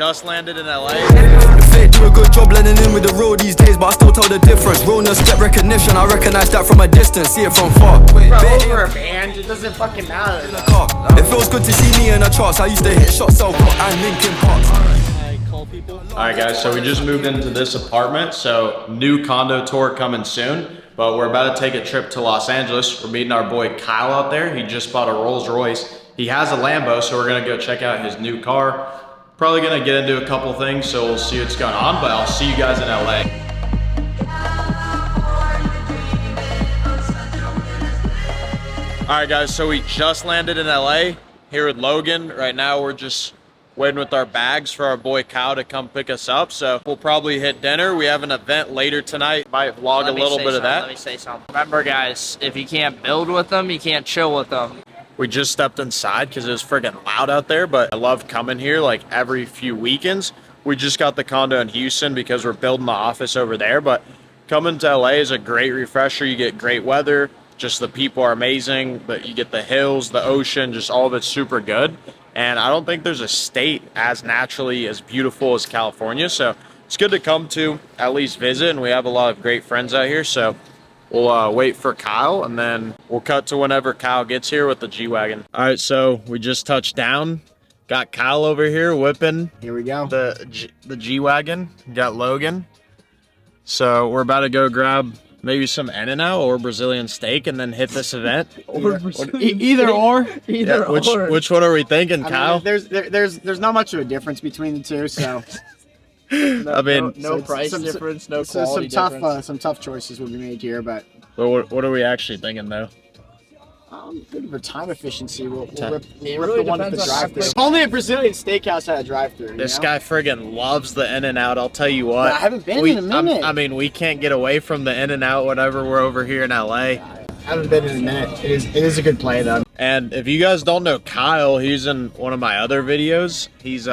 Just landed in LA. The fake do a good job blending in with the real these days, but I still tell the difference. Realness get recognition, I recognize that from a distance, see it from far. Bro, over a band, it doesn't fucking matter. It feels good to see me in the charts. I used to hit shots, sell pot and Linkin Park. Alright guys, so we just moved into this apartment, so new condo tour coming soon. But we're about to take a trip to Los Angeles. We're meeting our boy Kyle out there. He just bought a Rolls Royce. He has a Lambo, so we're gonna go check out his new car. Probably gonna get into a couple things, so we'll see what's going on, but I'll see you guys in LA. Alright guys, so we just landed in LA here with Logan. Right now we're just waiting with our bags for our boy Kyle to come pick us up. So we'll probably hit dinner. We have an event later tonight. Might vlog a little bit of that. Let me say something. Remember guys, if you can't build with them, you can't chill with them. We just stepped inside because it was friggin' loud out there, but I love coming here like every few weekends. We just got the condo in Houston because we're building the office over there, but coming to LA is a great refresher. You get great weather, just the people are amazing, but you get the hills, the ocean, just all of it's super good. And I don't think there's a state as naturally as beautiful as California, so it's good to come to at least visit, and we have a lot of great friends out here. So we'll wait for Kyle, and then we'll cut to whenever Kyle gets here with the G-Wagon. All right, so we just touched down. Got Kyle over here whipping. Here we go. The G-Wagon. Got Logan. So we're about to go grab maybe some In-N-Out or Brazilian steak and then hit this event. Either or. Which one are we thinking, Kyle? There's not much of a difference between the two, so I mean, no price difference, no quality difference. Some tough choices will be made here, but what are we actually thinking though? good for time efficiency. We'll rip really the one at the depends on drive-thru. how Only a Brazilian steakhouse had a drive-thru. This guy friggin' loves the In-N-Out. I'll tell you what. I haven't been in a minute. I mean, we can't get away from the In-N-Out whenever we're over here in LA. I haven't been in a minute. It is a good play though. And if you guys don't know Kyle, he's in one of my other videos. He's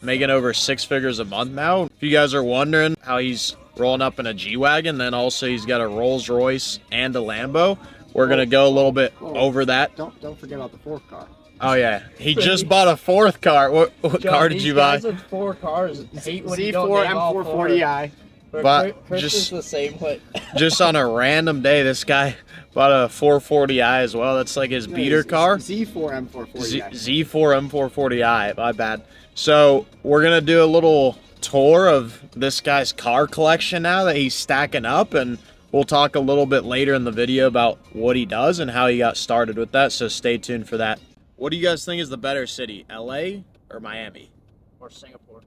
making over 6 figures a month now. If you guys are wondering how he's rolling up in a G-Wagon, then also he's got a Rolls Royce and a Lambo. We're gonna go a little bit over that. Don't forget about the fourth car. Oh yeah, he just bought a 4th car. What car did you buy? These guys with 4 cars hate when you Z4 don't name all M440i. But Chris just- is the same way. Just on a random day, this guy bought a 440i as well. That's like his beater car. Z4 M440i. Z4 M440i, my bad. So we're gonna do a little tour of this guy's car collection now that he's stacking up, and we'll talk a little bit later in the video about what he does and how he got started with that, so stay tuned for that. What do you guys think is the better city, LA or Miami? Or Singapore.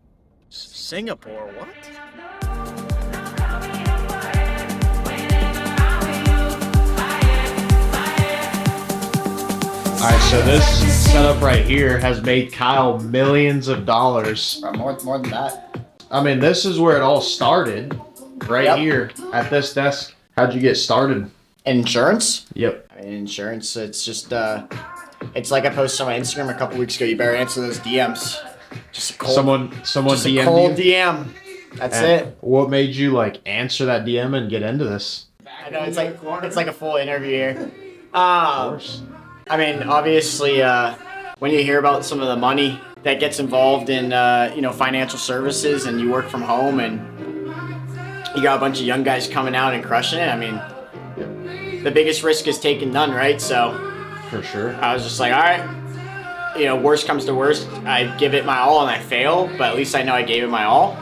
Singapore, what? All right, so this setup right here has made Kyle millions of dollars. More than that. I mean, this is where it all started, right Yep. here at this desk. How'd you get started? Insurance? Yep. I mean, insurance, it's just, it's like I posted on my Instagram a couple weeks ago. You better answer those DMs. Just a cold, Someone just a DM'd cold you? DM. That's And it. What made you like answer that DM and get into this? I know, it's like a full interview here. Of course. I mean, obviously, when you hear about some of the money that gets involved in, financial services, and you work from home, and you got a bunch of young guys coming out and crushing it, I mean, the biggest risk is taking none, right? So, For sure. I was just like, all right, worst comes to worst, I give it my all and I fail, but at least I know I gave it my all.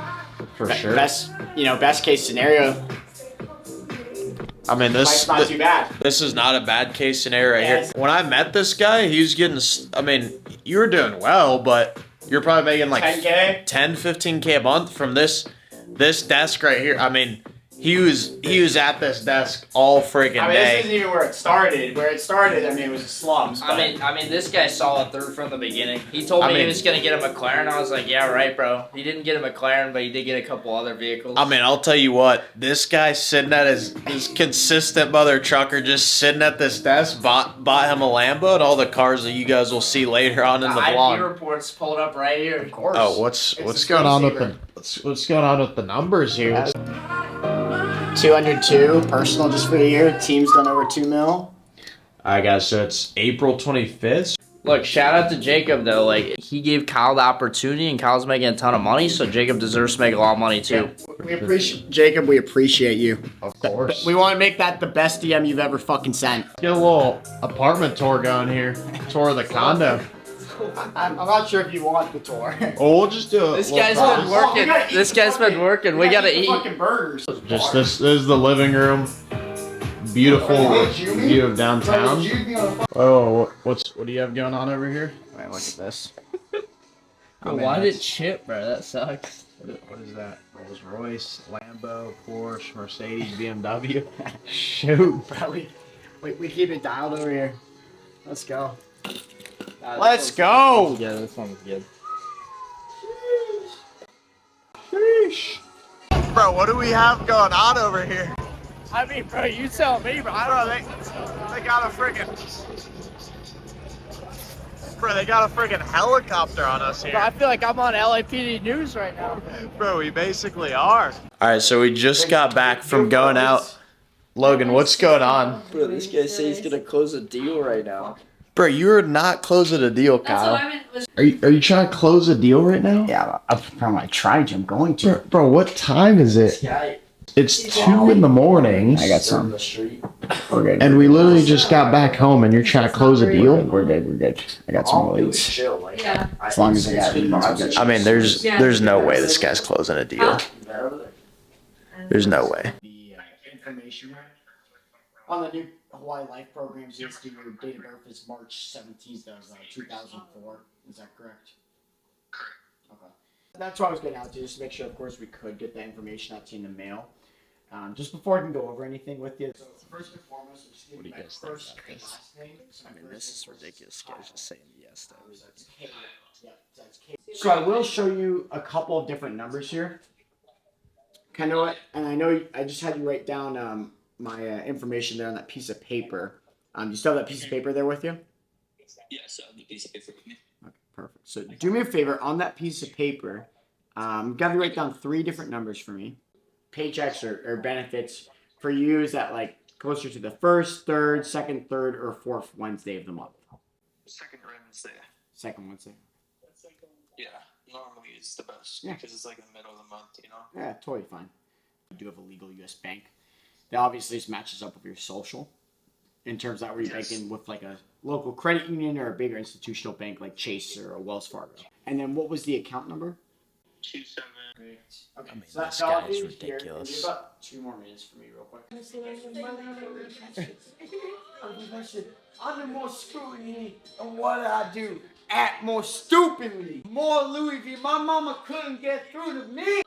For sure. Best case scenario, I mean, life's not too bad. This is not a bad case scenario right Yes. here. When I met this guy, he was getting, I mean, you were doing well, but you're probably making like 10K? 10, 15K a month from this desk right here. I mean, he was at this desk all freaking I mean, day. this isn't even where it started. Where it started, I mean, it was slums. But I mean, this guy saw it through from the beginning. He told me he was gonna get a McLaren. I was like, yeah, right, bro. He didn't get a McLaren, but he did get a couple other vehicles. I mean, I'll tell you what, this guy sitting at his consistent mother trucker, just sitting at this desk, bought him a Lambo and all the cars that you guys will see later on in the IP vlog. reports pulled up right here. of course. Oh, what's It's a going on with screensaver. what's going on with the numbers here? Yeah. 202 personal just for the year. Team's done over 2 mil. Alright guys, so it's April 25th. Look, shout out to Jacob though. Like he gave Kyle the opportunity, and Kyle's making a ton of money, so Jacob deserves to make a lot of money too. We appreciate Jacob. We appreciate you. Of course. We want to make that the best DM you've ever fucking sent. Get a little apartment tour going here. Tour of the condo. I'm not sure if you want the tour. Oh, we'll just do it. This guy's been working. This guy's been working. We gotta eat. Fucking burgers. Just this is the living room. Beautiful view of downtown. Oh, what do you have going on over here? Wait, look at this. Why did it chip, bro? That sucks. What is that? Rolls Royce, Lambo, Porsche, Mercedes, BMW. Shoot. Bro, we keep it dialed over here. Let's go. Let's go. Yeah, this one's good. Sheesh. Bro, what do we have going on over here? I mean, bro, you tell me, bro. I don't know, they got a friggin'... Bro, they got a friggin' helicopter on us here. Bro, I feel like I'm on LAPD news right now. Bro, we basically are. Alright, so we just got back from going out. Logan, what's going on? Bro, this guy says he's gonna close a deal right now. Bro, you're not closing a deal, Kyle. That's what I meant was Are you trying to close a deal right now? Yeah, I tried to. I'm going to. Bro, what time is it? Guy, It's 2 in the morning. I got some. the street. We're good. And we literally just got back home and you're trying to close a deal? We're good. I got some leads. Chill, like, yeah. As long as I got leads, I got I mean, there's no way this guy's closing a deal. There's no way. the information on the new Hawaii Life programs. Your date of birth is March 17th of 2004. Is that correct? Okay. That's what I was getting out to, just to make sure, of course, we could get that information out to you in the mail. Just before I can go over anything with you. So first and foremost, I'm just giving you my first and last name. I mean, this is ridiculous. Guys just saying yes to everything. That's K. Yeah, that's K. So I will show you a couple of different numbers here. Kind of what, and I know I just had you write down my information there on that piece of paper. You still have that piece of paper there with you? Yes, the piece of paper with me. Okay, perfect. So do me a favor on that piece of paper. Got you write down 3 different numbers for me. Paychecks or benefits for you is that like closer to the first, third, second, third, or fourth Wednesday of the month. Second Wednesday. Second Wednesday. Yeah, normally it's the best Yeah. because it's like in the middle of the month, you know? Yeah, totally fine. You do have a legal U.S. bank. That obviously just matches up with your social. In terms of that, where you're banking with like a local credit union or a bigger institutional bank like Chase or a Wells Fargo. And then what was the account number? 27. Okay, I mean, so this that's all guy is I'll do here. ridiculous. Give about 2 more minutes for me, real quick. Under more scrutiny, and what did I do? Act more stupidly. More Louis V. My mama couldn't get through to me.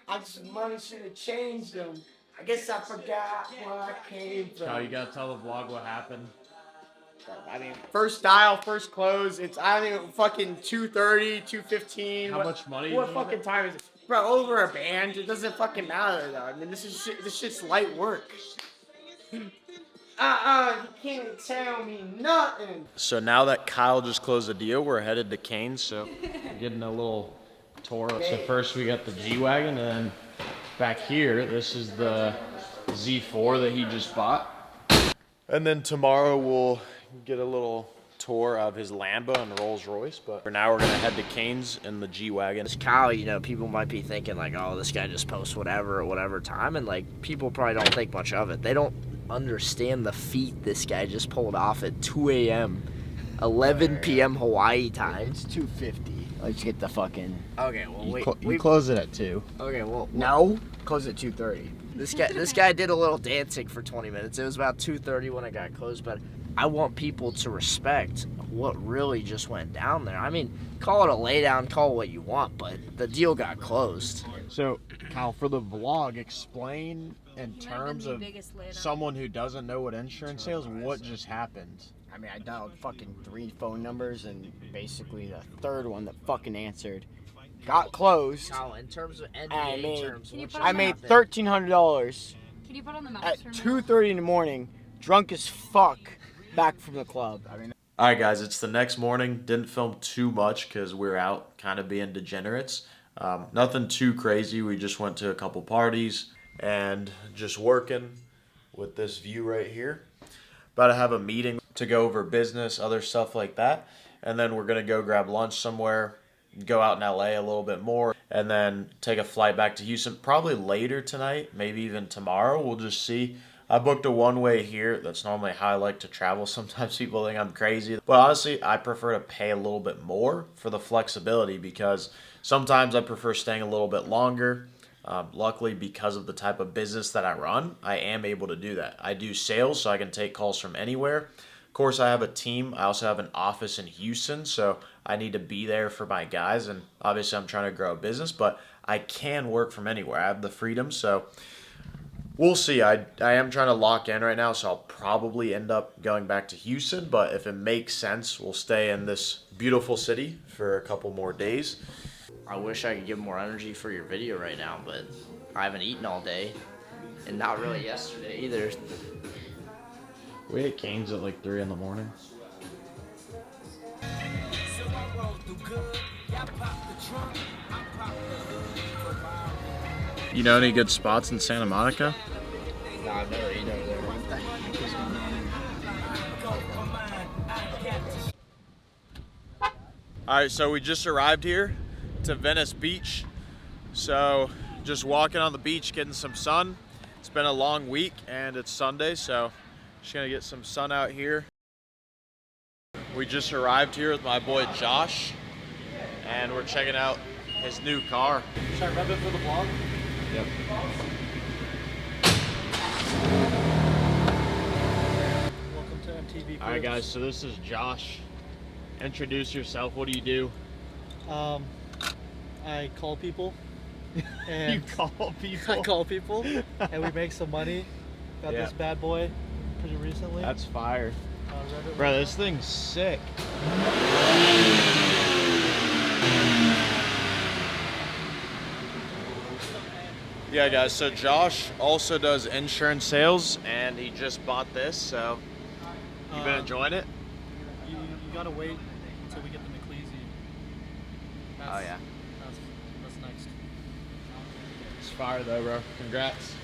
I just money should have changed them. I guess I forgot where I came from. Kyle, you gotta tell the vlog what happened. I mean, first dial, first close. It's I think fucking 2:30, 2:15. How much money What did you fucking get? time is it? Bro, over a band. It doesn't fucking matter though. I mean, this shit's light work. You can't tell me nothing. So now that Kyle just closed the deal, we're headed to Canes, so we're getting a little tour. So first we got the G-Wagon, and then back here, this is the Z4 that he just bought. And then tomorrow we'll get a little tour of his Lambo and Rolls Royce, but for now we're gonna head to Canes in the G-Wagon. This Kyle, you know, people might be thinking like, oh, this guy just posts whatever at whatever time, and like people probably don't think much of it. They don't understand the feat this guy just pulled off at 2 a.m., 11 p.m. Hawaii time. It's 2:50. Let's get the fucking. Okay, well You close it at 2. okay, well No, close at 2:30. this guy did a little dancing for 20 minutes. It was about 2:30 when it got closed, but I want people to respect what really just went down there. I mean, call it a laydown, call it what you want, but the deal got closed. So, Kyle, for the vlog, explain in He might have terms been of the biggest laydown. someone who doesn't know what insurance is, what just happened. I mean, I dialed fucking 3 phone numbers, and basically the third one that fucking answered got closed. Kyle, in terms of I NBA mean- terms, Can you what put just on I made happened? $1,300 Can you put on the at maps for me? 2:30 in the morning, drunk as fuck, back from the club. I mean, All right, guys, it's the next morning. Didn't film too much because we're out kind of being degenerates. Nothing too crazy. We just went to a couple parties and just working with this view right here. About to have a meeting to go over business, other stuff like that. and then we're gonna go grab lunch somewhere, go out in LA a little bit more, and then take a flight back to Houston probably later tonight, maybe even tomorrow. We'll just see. I booked a one-way here. That's normally how I like to travel. Sometimes people think I'm crazy, but honestly, I prefer to pay a little bit more for the flexibility because sometimes I prefer staying a little bit longer. Luckily, because of the type of business that I run, I am able to do that. I do sales, so I can take calls from anywhere. Of course, I have a team. I also have an office in Houston, so I need to be there for my guys. And obviously, I'm trying to grow a business, but I can work from anywhere. I have the freedom, so we'll see. I am trying to lock in right now, so I'll probably end up going back to Houston. But if it makes sense, we'll stay in this beautiful city for a couple more days. I wish I could give more energy for your video right now, but I haven't eaten all day, and not really yesterday either. We ate Cane's at like 3 in the morning. You know any good spots in Santa Monica? Nah, I've never eaten over there. All right, so we just arrived here to Venice Beach. So just walking on the beach, getting some sun. It's been a long week and it's Sunday, so just gonna get some sun out here. We just arrived here with my boy Josh, and we're checking out his new car. Should I rev it for the vlog? Yep. Welcome to MTV. All right, guys, so this is Josh. Introduce yourself. What do you do? I call people. You And call people? I call people, and we make some money. Got Yeah. this bad boy pretty recently. That's fire. Rev it Bro, right this thing's sick. Yeah, guys, so Josh also does insurance sales, and he just bought this, so you been enjoying it? You gotta wait until we get the McLeasy. Oh yeah. That's next. It's fire though, bro. Congrats.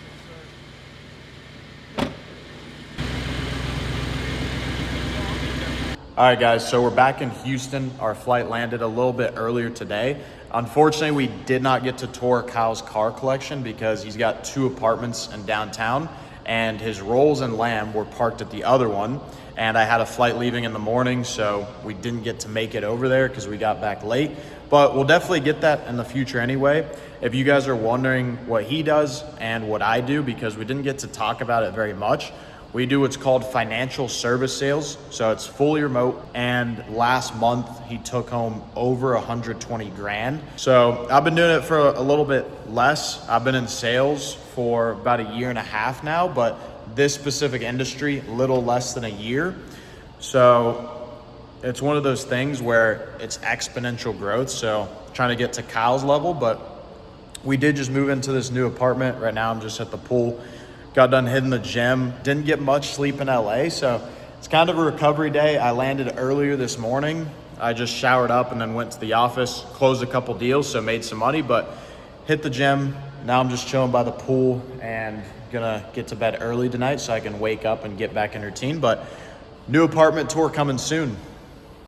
All right, guys, so we're back in Houston. Our flight landed a little bit earlier today. Unfortunately, we did not get to tour Kyle's car collection because he's got 2 apartments in downtown, and his Rolls and Lamb were parked at the other one. And I had a flight leaving in the morning, so we didn't get to make it over there because we got back late. But we'll definitely get that in the future anyway. If you guys are wondering what he does and what I do, because we didn't get to talk about it very much, we do what's called financial service sales. So it's fully remote. And last month he took home over 120 grand. So I've been doing it for a little bit less. I've been in sales for about 1.5 years now, but this specific industry, little less than a year. So it's one of those things where it's exponential growth. So trying to get to Kyle's level, but we did just move into this new apartment. Right now I'm just at the pool. Got done hitting the gym. Didn't get much sleep in LA, so it's kind of a recovery day. I landed earlier this morning. I just showered up and then went to the office, closed a couple deals, so made some money, but hit the gym. Now I'm just chilling by the pool and gonna get to bed early tonight so I can wake up and get back in routine. But new apartment tour coming soon.